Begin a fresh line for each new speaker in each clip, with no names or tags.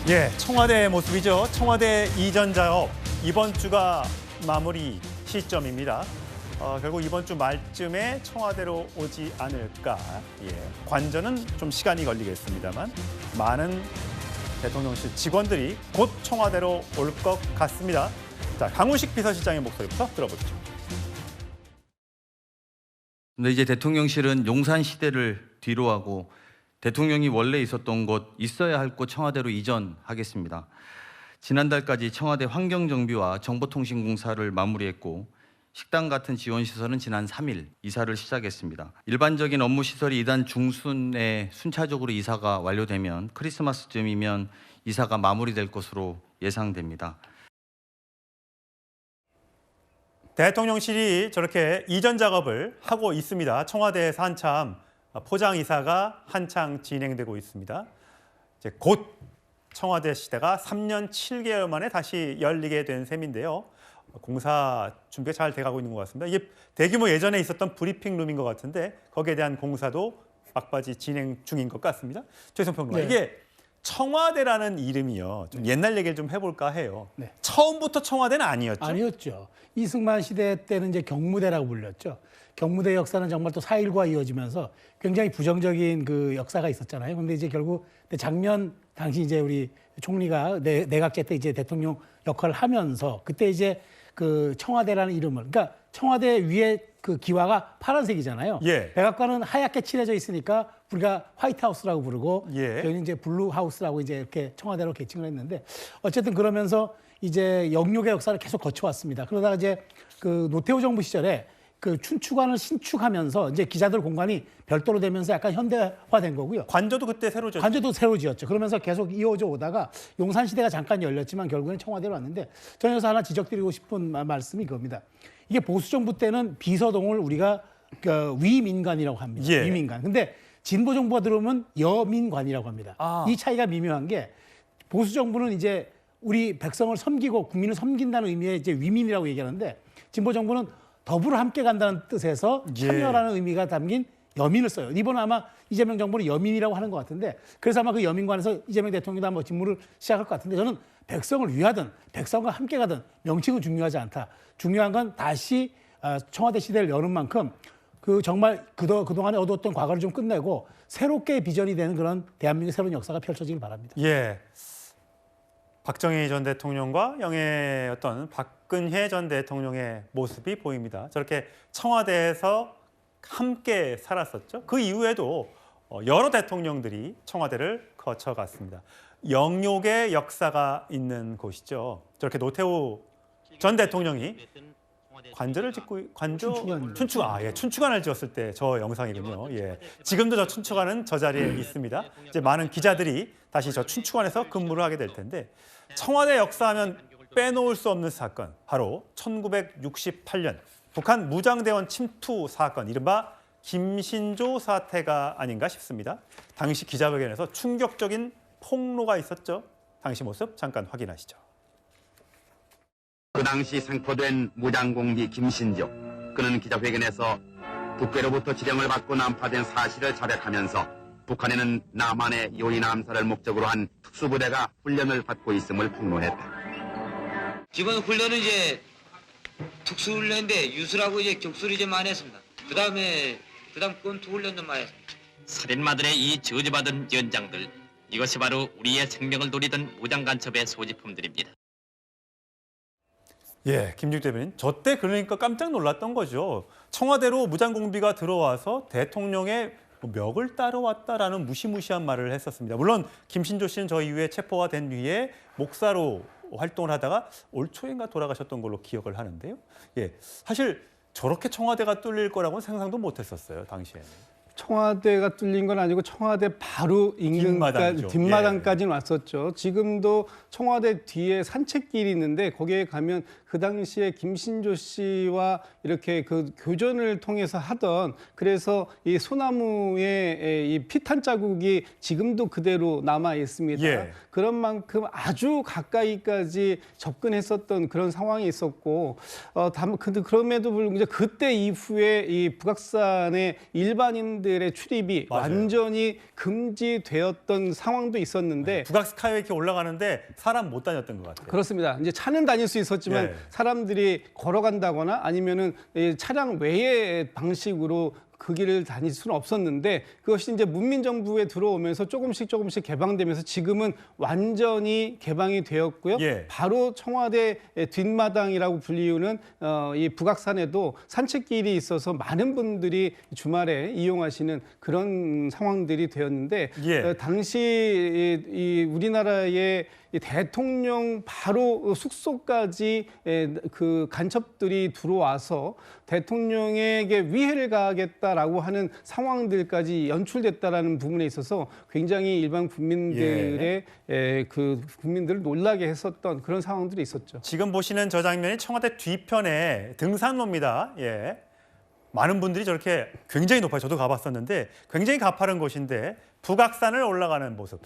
예, 청와대의 모습이죠. 청와대 이전 작업 이번 주가 마무리 시점입니다. 결국 이번 주 말쯤에 청와대로 오지 않을까. 예, 관전은 좀 시간이 걸리겠습니다만 많은 대통령실 직원들이 곧 청와대로 올 것 같습니다. 자, 강훈식 비서실장의 목소리부터 들어보시죠.
근데 이제 대통령실은 용산 시대를 뒤로하고 대통령이 원래 있었던 곳, 있어야 할 곳 청와대로 이전하겠습니다. 지난달까지 청와대 환경정비와 정보통신공사를 마무리했고 식당 같은 지원시설은 지난 3일 이사를 시작했습니다. 일반적인 업무 시설이 이달 중순에 순차적으로 이사가 완료되면 크리스마스쯤이면 이사가 마무리될 것으로 예상됩니다.
대통령실이 저렇게 이전 작업을 하고 있습니다. 청와대에서 한참 포장 이사가 한창 진행되고 있습니다. 이제 곧 청와대 시대가 3년 7개월 만에 다시 열리게 된 셈인데요. 공사 준비가 잘 돼가고 있는 것 같습니다. 이게 대규모 예전에 있었던 브리핑 룸인 것 같은데 거기에 대한 공사도 막바지 진행 중인 것 같습니다. 최성 평론가,
네.
이게 청와대라는 이름이요. 좀 옛날 얘기를 좀 해볼까 해요.
네.
처음부터 청와대는 아니었죠.
아니었죠. 이승만 시대 때는 이제 경무대라고 불렸죠. 경무대 역사는 정말 또 4.19와 이어지면서 굉장히 부정적인 그 역사가 있었잖아요. 근데 이제 결국 작년 당시 이제 우리 총리가 내각제 때 이제 대통령 역할을 하면서 그때 이제 그 청와대라는 이름을, 그러니까 청와대 위에 그 기와가 파란색이잖아요.
예.
백악관은 하얗게 칠해져 있으니까 우리가 화이트하우스라고 부르고
예.
저희는 이제 블루하우스라고 이제 이렇게 청와대로 계칭을 했는데 어쨌든 그러면서 이제 영육의 역사를 계속 거쳐왔습니다. 그러다가 이제 그 노태우 정부 시절에 그 춘추관을 신축하면서 이제 기자들 공간이 별도로 되면서 약간 현대화된 거고요.
관저도 그때 새로 지었죠.
관저도 새로 지었죠. 그러면서 계속 이어져 오다가 용산 시대가 잠깐 열렸지만 결국에는 청와대로 왔는데 저는 여기서 하나 지적드리고 싶은 말씀이 이겁니다. 이게 보수 정부 때는 비서동을 우리가 그 위민관이라고 합니다.
예.
위민관. 근데 진보 정부가 들어오면 여민관이라고 합니다.
아.
이 차이가 미묘한 게 보수 정부는 이제 우리 백성을 섬기고 국민을 섬긴다는 의미의 이제 위민이라고 얘기하는데 진보 정부는 더불어 함께 간다는 뜻에서
예.
참여라는 의미가 담긴 여민을 써요. 이번에 아마 이재명 정부는 여민이라고 하는 것 같은데 그래서 아마 그 여민관에서 이재명 대통령도 한번 직무를 시작할 것 같은데 저는 백성을 위하든 백성과 함께 가든 명칭은 중요하지 않다. 중요한 건 다시 청와대 시대를 여는 만큼 그 정말 그동안에 얻었던 과거를 좀 끝내고 새롭게 비전이 되는 그런 대한민국의 새로운 역사가 펼쳐지길 바랍니다.
예. 박정희 전 대통령과 영의 어떤 박근혜 전 대통령의 모습이 보입니다. 저렇게 청와대에서 함께 살았었죠. 그 이후에도 여러 대통령들이 청와대를 거쳐갔습니다. 영욕의 역사가 있는 곳이죠. 저렇게 노태우 전 대통령이 관저를 짓고 춘추관을 지었을 때 저 영상이군요. 예. 지금도 저 춘추관은 저 자리에 있습니다. 이제 많은 기자들이 다시 저 춘추관에서 근무를 하게 될 텐데 청와대 역사하면 빼놓을 수 없는 사건, 바로 1968년 북한 무장대원 침투 사건, 이른바 김신조 사태가 아닌가 싶습니다. 당시 기자회견에서 충격적인 폭로가 있었죠. 당시 모습 잠깐 확인하시죠.
그 당시 생포된 무장공비 김신조, 그는 기자회견에서 북괴로부터 지령을 받고 난파된 사실을 자백하면서 북한에는 남한의 요인 암살을 목적으로 한 특수부대가 훈련을 받고 있음을 폭로했다.
지금 훈련은 이제 특수훈련인데 유술하고 이제 격수를 좀 많이 했습니다. 그다음 권투 훈련도 많이 했습니다.
살인마들의 이 저주받은 연장들, 이것이 바로 우리의 생명을 노리던 무장간첩의 소지품들입니다.
예, 김juk 대변인, 저 때 그러니까 깜짝 놀랐던 거죠. 청와대로 무장공비가 들어와서 대통령의 멱을 따러왔다라는 무시무시한 말을 했었습니다. 물론 김신조 씨는 저 이후에 체포가 된 뒤에 목사로 활동을 하다가 올 초인가 돌아가셨던 걸로 기억을 하는데요. 예, 사실 저렇게 청와대가 뚫릴 거라고는 상상도 못했었어요, 당시에는.
청와대가 뚫린 건 아니고 청와대 바로
뒷마당이죠.
뒷마당까지는 왔었죠. 지금도 청와대 뒤에 산책길이 있는데 거기에 가면 그 그 당시에 김신조 씨와 이렇게 그 교전을 통해서 하던, 그래서 이 소나무의 이 피탄 자국이 지금도 그대로 남아 있습니다.
예.
그런 만큼 아주 가까이까지 접근했었던 그런 상황이 있었고, 근데 그럼에도 불구하고 이제 그때 이후에 이 북악산의 일반인들의 출입이
맞아요.
완전히 금지되었던 상황도 있었는데,
북악스카이에 이렇게 올라가는데 사람 못 다녔던 것 같아요.
그렇습니다. 이제 차는 다닐 수 있었지만
예.
사람들이 걸어간다거나 아니면은 이 차량 외의 방식으로 그 길을 다닐 수는 없었는데, 그것이 이제 문민정부에 들어오면서 조금씩 개방되면서 지금은 완전히 개방이 되었고요.
예.
바로 청와대 뒷마당이라고 불리우는 이 북악산에도 산책길이 있어서 많은 분들이 주말에 이용하시는 그런 상황들이 되었는데,
예.
당시 이 우리나라의 이 대통령 바로 숙소까지 그 간첩들이 들어와서 대통령에게 위해를 가하겠다라고 하는 상황들까지 연출됐다라는 부분에 있어서 굉장히 일반 국민들의 그 국민들을 놀라게 했었던 그런 상황들이 있었죠.
지금 보시는 저 장면이 청와대 뒤편에 등산로입니다. 예. 많은 분들이 저렇게 굉장히 높아요. 저도 가봤었는데 굉장히 가파른 곳인데 북악산을 올라가는 모습,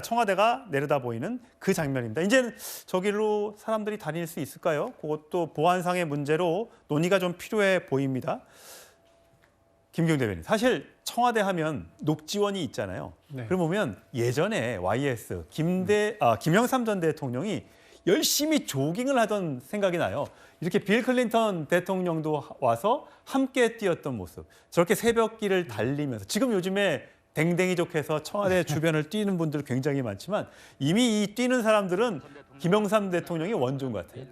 청와대가 내려다 보이는 그 장면입니다. 이제 저기로 사람들이 다닐 수 있을까요? 그것도 보안상의 문제로 논의가 좀 필요해 보입니다. 김경 대변인, 사실 청와대 하면 녹지원이 있잖아요.
네.
그럼 보면 예전에 YS 김영삼 전 대통령이 열심히 조깅을 하던 생각이 나요. 이렇게 빌 클린턴 대통령도 와서 함께 뛰었던 모습, 저렇게 새벽길을 달리면서, 지금 요즘에 댕댕이족해서 청와대 주변을 뛰는 분들 굉장히 많지만 이미 이 뛰는 사람들은 김영삼 대통령이 원조인 것 같아요.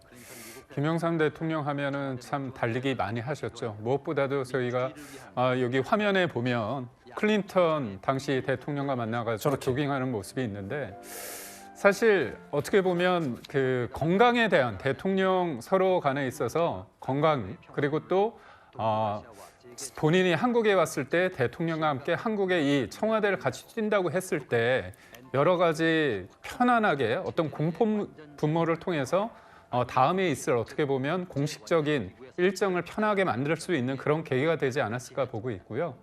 김영삼 대통령 하면은 참 달리기 많이 하셨죠. 무엇보다도 저희가 여기 화면에 보면 클린턴 당시 대통령과 만나가지고 조깅하는 모습이 있는데, 사실 어떻게 보면 그 건강에 대한, 대통령 서로 간에 있어서 건강, 그리고 또 본인이 한국에 왔을 때 대통령과 함께 한국의 이 청와대를 같이 뛴다고 했을 때 여러 가지 편안하게 어떤 공포 분모를 통해서 다음에 있을 어떻게 보면 공식적인 일정을 편하게 만들 수 있는 그런 계기가 되지 않았을까 보고 있고요.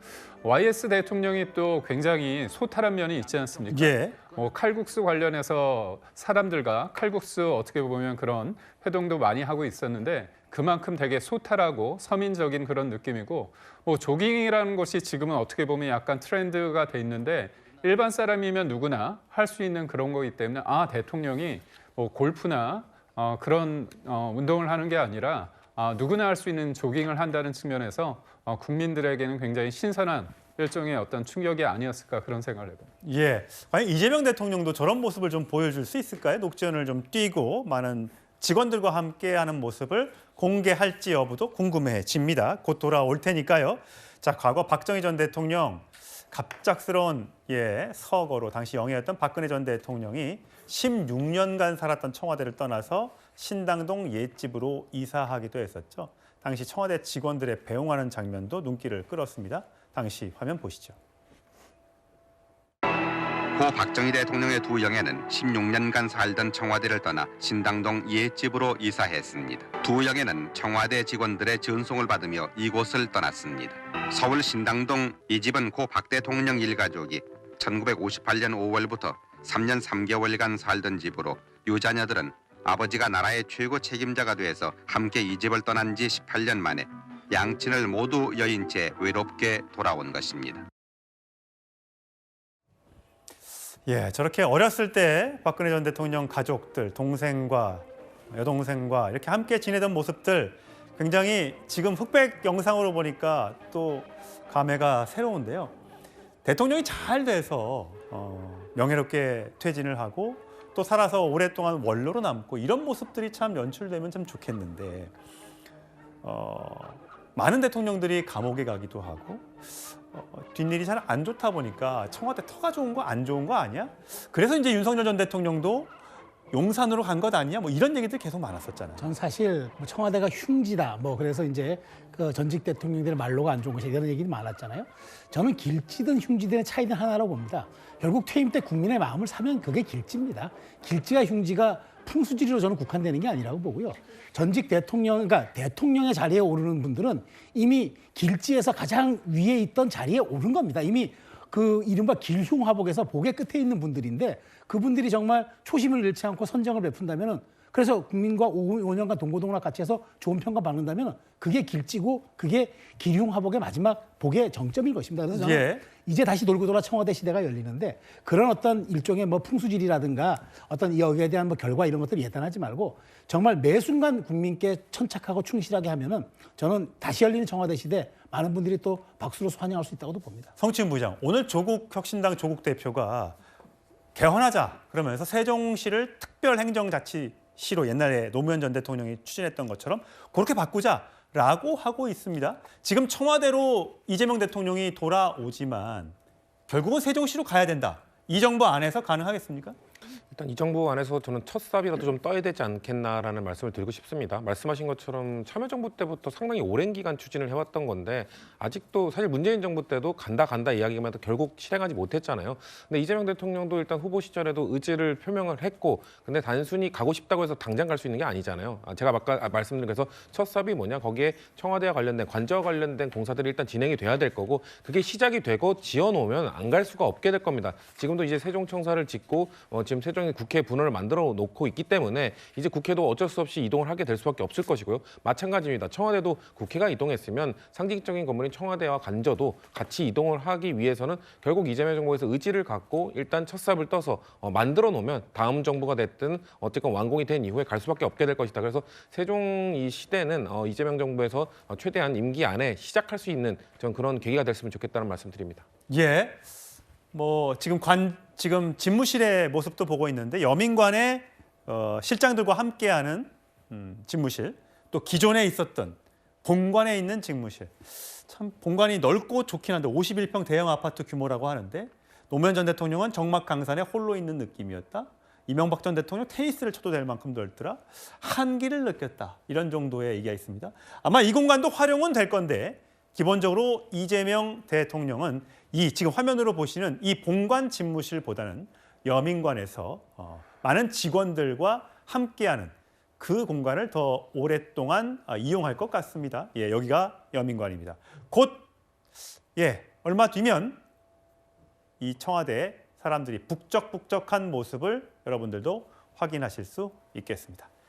YS 대통령이 또 굉장히 소탈한 면이 있지 않습니까?
예.
칼국수 관련해서 사람들과 칼국수 어떻게 보면 그런 회동도 많이 하고 있었는데, 그만큼 되게 소탈하고 서민적인 그런 느낌이고, 조깅이라는 것이 지금은 어떻게 보면 약간 트렌드가 돼 있는데, 일반 사람이면 누구나 할 수 있는 그런 거기 때문에 대통령이 골프나 그런 운동을 하는 게 아니라 누구나 할 수 있는 조깅을 한다는 측면에서 국민들에게는 굉장히 신선한 일종의 어떤 충격이 아니었을까, 그런 생각을 해봅니다.
예, 과연 이재명 대통령도 저런 모습을 좀 보여줄 수 있을까요? 녹지원을 좀 뛰고 많은 직원들과 함께하는 모습을 공개할지 여부도 궁금해집니다. 곧 돌아올 테니까요. 자, 과거 박정희 전 대통령 갑작스러운 서거로 당시 영예였던 박근혜 전 대통령이 16년간 살았던 청와대를 떠나서 신당동 옛집으로 이사하기도 했었죠. 당시 청와대 직원들의 배웅하는 장면도 눈길을 끌었습니다. 당시 화면 보시죠.
고 박정희 대통령의 두 영예는 16년간 살던 청와대를 떠나 신당동 옛집으로 이사했습니다. 두 영예는 청와대 직원들의 전송을 받으며 이곳을 떠났습니다. 서울 신당동 이 집은 고 박 대통령 일가족이 1958년 5월부터 3년 3개월간 살던 집으로, 유자녀들은 아버지가 나라의 최고 책임자가 돼서 함께 이 집을 떠난 지 18년 만에 양친을 모두 여인 채 외롭게 돌아온 것입니다.
예, 저렇게 어렸을 때 박근혜 전 대통령 가족들, 동생과 여동생과 이렇게 함께 지내던 모습들, 굉장히 지금 흑백 영상으로 보니까 또 감회가 새로운데요. 대통령이 잘 돼서 명예롭게 퇴진을 하고 또 살아서 오랫동안 원로로 남고, 이런 모습들이 참 연출되면 참 좋겠는데, 많은 대통령들이 감옥에 가기도 하고 뒷일이 잘 안 좋다 보니까 청와대 터가 좋은 거 안 좋은 거 아니야? 그래서 이제 윤석열 전 대통령도 용산으로 간 것 아니냐? 이런 얘기들 계속 많았었잖아요.
전 사실 청와대가 흉지다. 그래서 이제 그 전직 대통령들의 말로가 안 좋은 것이 이런 얘기도 많았잖아요. 저는 길지든 흉지든의 차이는 하나라고 봅니다. 결국 퇴임 때 국민의 마음을 사면 그게 길지입니다. 길지가 흉지가 풍수지리로 저는 국한되는 게 아니라고 보고요. 전직 대통령, 그러니까 대통령의 자리에 오르는 분들은 이미 길지에서 가장 위에 있던 자리에 오른 겁니다. 이미 그 이른바 길흉화복에서 복의 끝에 있는 분들인데 그분들이 정말 초심을 잃지 않고 선정을 베푼다면은 그래서 국민과 5년간 동고동락 같이 해서 좋은 평가 받는다면 그게 길지고 그게 길흉화복의 마지막 복의 정점일 것입니다. 그래서 저는
예.
이제 다시 돌고 돌아 청와대 시대가 열리는데 그런 어떤 일종의 뭐 풍수지리라든가 어떤 여기에 대한 뭐 결과 이런 것들을 예단하지 말고 정말 매 순간 국민께 천착하고 충실하게 하면은 저는 다시 열리는 청와대 시대 많은 분들이 또 박수로 환영할 수 있다고도 봅니다.
성추인 부장, 오늘 조국혁신당 조국 대표가 개헌하자 그러면서 세종시를 특별행정자치시로 옛날에 노무현 전 대통령이 추진했던 것처럼 그렇게 바꾸자라고 하고 있습니다. 지금 청와대로 이재명 대통령이 돌아오지만 결국은 세종시로 가야 된다. 이 정부 안에서 가능하겠습니까?
일단 이 정부 안에서 저는 첫 삽이라도 좀 떠야 되지 않겠나라는 말씀을 드리고 싶습니다. 말씀하신 것처럼 참여정부 때부터 상당히 오랜 기간 추진을 해왔던 건데 아직도 사실 문재인 정부 때도 간다 이야기만 해도 결국 실행하지 못했잖아요. 근데 이재명 대통령도 일단 후보 시절에도 의지를 표명을 했고 근데 단순히 가고 싶다고 해서 당장 갈 수 있는 게 아니잖아요. 제가 아까 말씀드린 그래서 첫 삽이 뭐냐 거기에 청와대와 관련된 관저와 관련된 공사들이 일단 진행이 돼야 될 거고 그게 시작이 되고 지어놓으면 안 갈 수가 없게 될 겁니다. 지금도 이제 세종청사를 짓고 지금 세종이 국회 분원을 만들어 놓고 있기 때문에 이제 국회도 어쩔 수 없이 이동을 하게 될 수밖에 없을 것이고요. 마찬가지입니다. 청와대도 국회가 이동했으면 상징적인 건물인 청와대와 관저도 같이 이동을 하기 위해서는 결국 이재명 정부에서 의지를 갖고 일단 첫 삽을 떠서 만들어 놓으면 다음 정부가 됐든 어쨌건 완공이 된 이후에 갈 수밖에 없게 될 것이다. 그래서 세종 이 시대는 이재명 정부에서 최대한 임기 안에 시작할 수 있는 전 그런 계기가 됐으면 좋겠다는 말씀드립니다.
예. 뭐 지금 집무실의 모습도 보고 있는데 여민관의 실장들과 함께하는 집무실, 또 기존에 있었던 본관에 있는 집무실. 참 본관이 넓고 좋긴 한데 51평 대형 아파트 규모라고 하는데 노무현 전 대통령은 정막 강산에 홀로 있는 느낌이었다. 이명박 전 대통령 테니스를 쳐도 될 만큼 넓더라. 한기를 느꼈다. 이런 정도의 얘기가 있습니다. 아마 이 공간도 활용은 될 건데 기본적으로 이재명 대통령은 이 지금 화면으로 보시는 이 본관 집무실보다는 여민관에서 많은 직원들과 함께하는 그 공간을 더 오랫동안 이용할 것 같습니다. 예, 여기가 여민관입니다. 곧 얼마 뒤면 이 청와대 사람들이 북적북적한 모습을 여러분들도 확인하실 수 있겠습니다.